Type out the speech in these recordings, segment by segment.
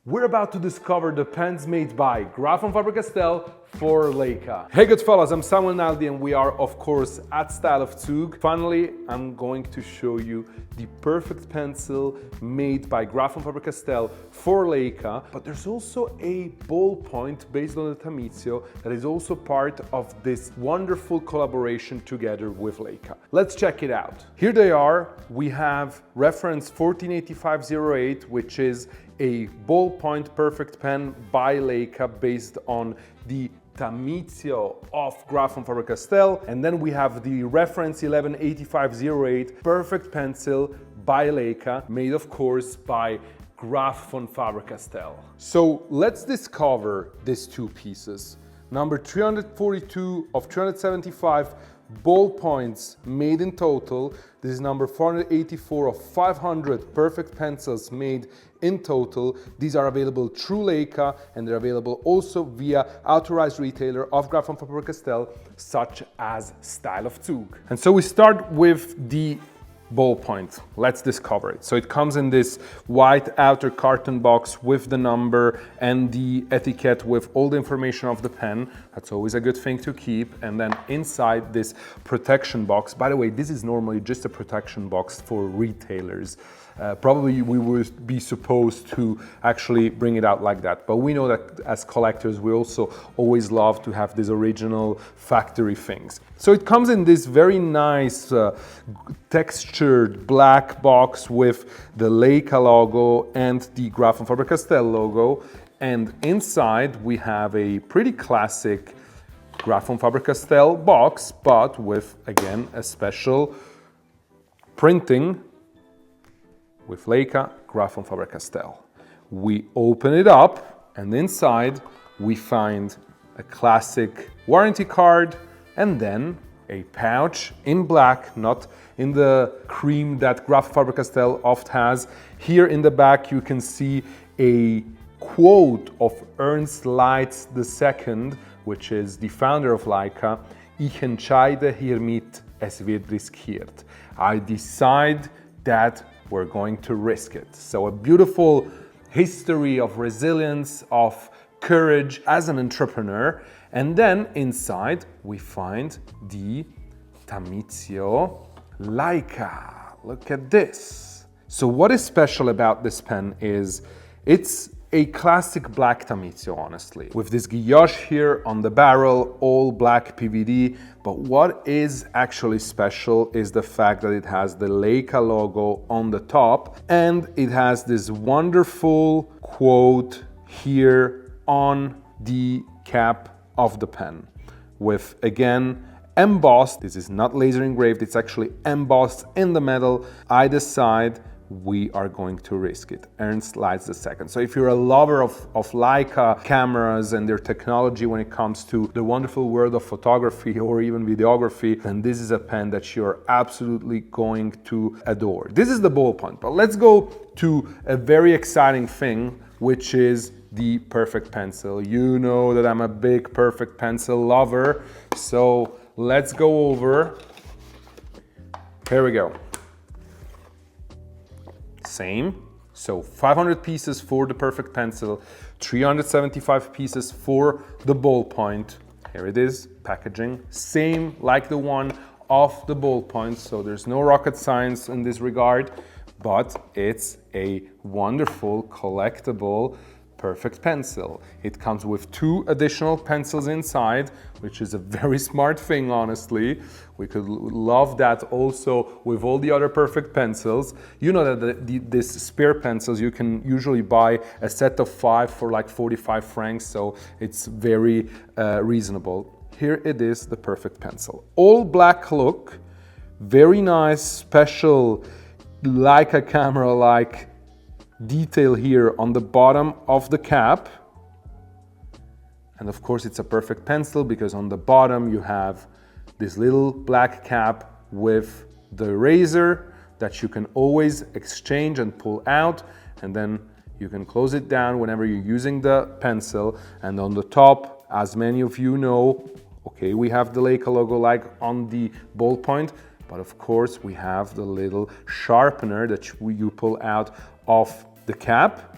We're about to discover the pens made by Graf von Faber-Castell for Leica. Hey Goodfellas, I'm Samuel Naldi and we are of course at Style of Zug. Finally, I'm going to show you the perfect pencil made by Graf von Faber-Castell for Leica, but there's also a ballpoint based on the Tamitio that is also part of this wonderful collaboration together with Leica. Let's check it out. Here they are. We have reference 148508, which is a ballpoint perfect pen by Leica based on the Tamitio of Graf von Faber-Castell, and then we have the reference 118508 perfect pencil by Leica, made of course by Graf von Faber-Castell. So let's discover these two pieces. Number 342 of 375 ballpoints made in total. This is number 484 of 500 perfect pencils made in total. These are available through Leica and they're available also via authorized retailer of Graf von Faber-Castell, such as Style of Zug. And so we start with the ballpoint. Let's discover it. So it comes in this white outer carton box with the number and the etiquette with all the information of the pen. That's always a good thing to keep. And then inside this protection box, by the way, this is normally just a protection box for retailers. Probably we would be supposed to actually bring it out like that. But we know that as collectors, we also always love to have these original factory things. So it comes in this very nice textured black box with the Leica logo and the Graf von Faber-Castell logo. And inside we have a pretty classic Graf von Faber-Castell box, but with, again, a special printing with Leica, Graf von Faber-Castell. We open it up and inside we find a classic warranty card and then a pouch in black, not in the cream that Graf von Faber-Castell oft has. Here in the back you can see a quote of Ernst Leitz II, which is the founder of Leica. Ich entscheide hiermit, es wird riskiert. I decide that we're going to risk it. So a beautiful history of resilience, of courage as an entrepreneur. And then inside we find the Tamitio Leica. Look at this. So what is special about this pen is it's a classic black Tamitio, honestly, with this guilloche here on the barrel, all black PVD. But what is actually special is the fact that it has the Leica logo on the top and it has this wonderful quote here on the cap of the pen with, again, embossed. This is not laser engraved, it's actually embossed in the metal. I decide we are going to risk it. Ernst Leitz II. So if you're a lover of Leica cameras and their technology when it comes to the wonderful world of photography or even videography, then this is a pen that you're absolutely going to adore. This is the ballpoint, but let's go to a very exciting thing, which is the perfect pencil. You know that I'm a big perfect pencil lover, so let's go over. Here we go. Same, so 500 pieces for the perfect pencil, 375 pieces for the ballpoint. Here it is, packaging, same like the one of the ballpoint, so there's no rocket science in this regard, but it's a wonderful collectible perfect pencil. It comes with 2 additional pencils inside, which is a very smart thing, honestly. We could love that also with all the other perfect pencils. You know that these spare pencils, you can usually buy a set of 5 for like 45 francs, so it's very reasonable. Here it is, the perfect pencil. All black look, very nice, special Leica camera-like detail here on the bottom of the cap. And of course it's a perfect pencil because on the bottom you have this little black cap with the eraser that you can always exchange and pull out, and then you can close it down whenever you're using the pencil. And on the top, as many of you know, okay, we have the Leica logo like on the ballpoint, but of course we have the little sharpener that you pull out of the cap.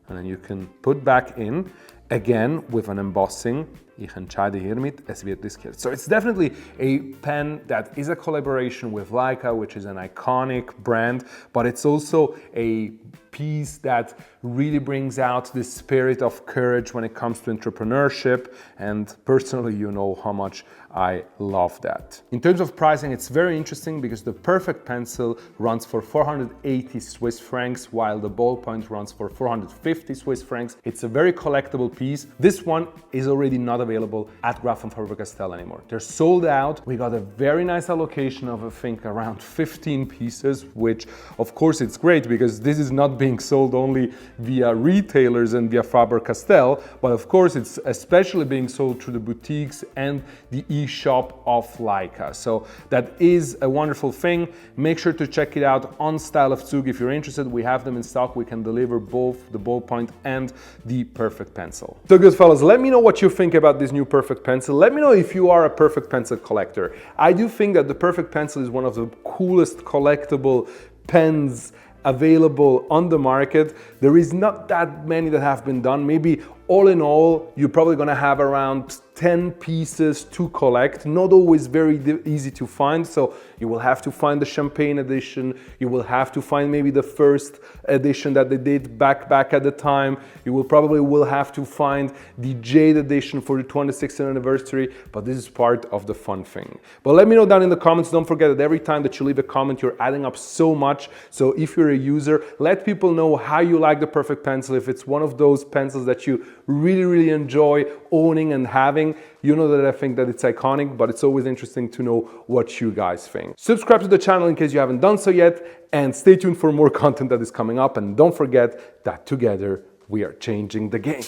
and then you can put back in, again with an embossing. Ich entscheide hiermit, es wird diskiert. So it's definitely a pen that is a collaboration with Leica, which is an iconic brand, but it's also a piece that really brings out the spirit of courage when it comes to entrepreneurship, and personally, you know how much I love that. In terms of pricing, it's very interesting because the Perfect Pencil runs for 480 Swiss francs, while the ballpoint runs for 450 Swiss francs. It's a very collectible piece. This one is already not available at Graf von Faber-Castell anymore. They're sold out. We got a very nice allocation of, I think, around 15 pieces, which of course it's great because this is not being sold only via retailers and via Faber-Castell, but of course it's especially being sold through the boutiques and the e-shop of Leica. So that is a wonderful thing. Make sure to check it out on Style of Zug if you're interested. We have them in stock. We can deliver both the ballpoint and the Perfect Pencil. So good fellas, let me know what you think about this new Perfect Pencil. Let me know if you are a Perfect Pencil collector. I do think that the Perfect Pencil is one of the coolest collectible pens available on the market. There is not that many that have been done. Maybe all in all, you're probably gonna have around 10 pieces to collect, not always very easy to find. So you will have to find the champagne edition. You will have to find maybe the first edition that they did back at the time. You will probably have to find the Jade edition for the 26th anniversary, but this is part of the fun thing. But let me know down in the comments. Don't forget that every time that you leave a comment, you're adding up so much. So if you're a user, let people know how you like the Perfect Pencil. If it's one of those pencils that you really enjoy owning and having, you know that I think that it's iconic, but it's always interesting to know what you guys think. Subscribe to the channel in case you haven't done so yet, and stay tuned for more content that is coming up. And don't forget that together we are changing the game.